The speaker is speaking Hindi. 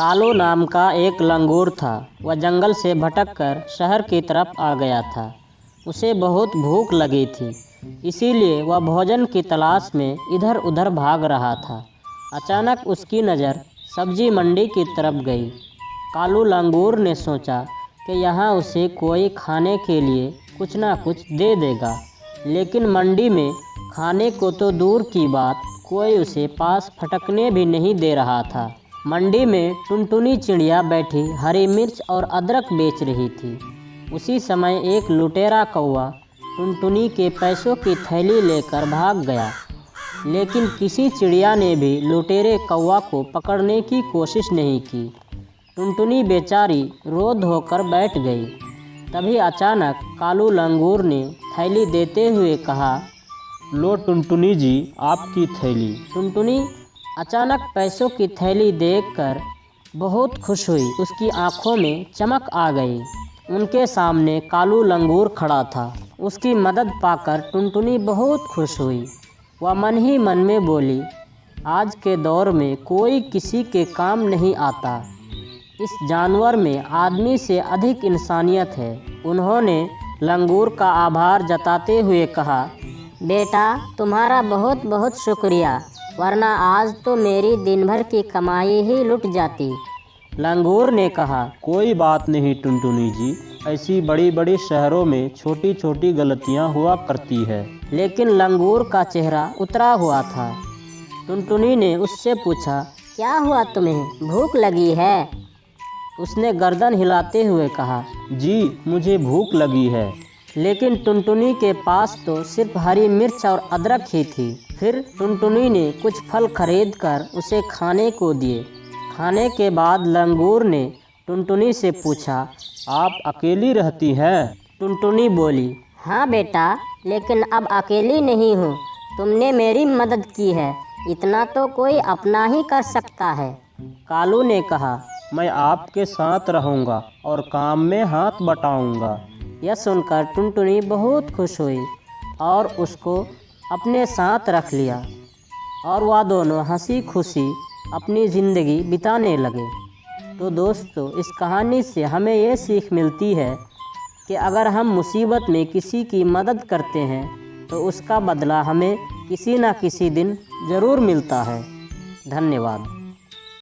कालू नाम का एक लंगूर था। वह जंगल से भटककर शहर की तरफ आ गया था। उसे बहुत भूख लगी थी, इसीलिए वह भोजन की तलाश में इधर उधर भाग रहा था। अचानक उसकी नज़र सब्जी मंडी की तरफ गई। कालू लंगूर ने सोचा कि यहाँ उसे कोई खाने के लिए कुछ ना कुछ दे देगा, लेकिन मंडी में खाने को तो दूर की बात, कोई उसे पास फटकने भी नहीं दे रहा था। मंडी में टुनटुनी चिड़िया बैठी हरी मिर्च और अदरक बेच रही थी। उसी समय एक लुटेरा कौवा टुनटुनी के पैसों की थैली लेकर भाग गया, लेकिन किसी चिड़िया ने भी लुटेरे कौवा को पकड़ने की कोशिश नहीं की। टुनटुनी बेचारी रो धोकर बैठ गई। तभी अचानक कालू लंगूर ने थैली देते हुए कहा, लो टुनटुनी जी, आपकी थैली। टुनटुनी अचानक पैसों की थैली देखकर बहुत खुश हुई। उसकी आंखों में चमक आ गई। उनके सामने कालू लंगूर खड़ा था। उसकी मदद पाकर टुनटुनी बहुत खुश हुई। वह मन ही मन में बोली, आज के दौर में कोई किसी के काम नहीं आता। इस जानवर में आदमी से अधिक इंसानियत है। उन्होंने लंगूर का आभार जताते हुए कहा, बेटा, तुम्हारा बहुत बहुत शुक्रिया, वरना आज तो मेरी दिन भर की कमाई ही लुट जाती। लंगूर ने कहा, कोई बात नहीं टुनटुनी जी, ऐसी बड़ी बड़ी शहरों में छोटी छोटी गलतियां हुआ करती है। लेकिन लंगूर का चेहरा उतरा हुआ था। टुनटुनी ने उससे पूछा, क्या हुआ, तुम्हें भूख लगी है? उसने गर्दन हिलाते हुए कहा, जी, मुझे भूख लगी है। लेकिन टुनटुनी के पास तो सिर्फ हरी मिर्च और अदरक ही थी। फिर टुनटुनी ने कुछ फल खरीद कर उसे खाने को दिए। खाने के बाद लंगूर ने टुनटुनी से पूछा, आप अकेली रहती हैं? टुनटुनी बोली, हाँ बेटा, लेकिन अब अकेली नहीं हूँ। तुमने मेरी मदद की है, इतना तो कोई अपना ही कर सकता है। कालू ने कहा, मैं आपके साथ रहूँगा और काम में हाथ बटाऊँगा। यह सुनकर टुनटुनी बहुत खुश हुई और उसको अपने साथ रख लिया और वह दोनों हंसी खुशी अपनी ज़िंदगी बिताने लगे। तो दोस्तों, इस कहानी से हमें ये सीख मिलती है कि अगर हम मुसीबत में किसी की मदद करते हैं तो उसका बदला हमें किसी न किसी दिन ज़रूर मिलता है। धन्यवाद।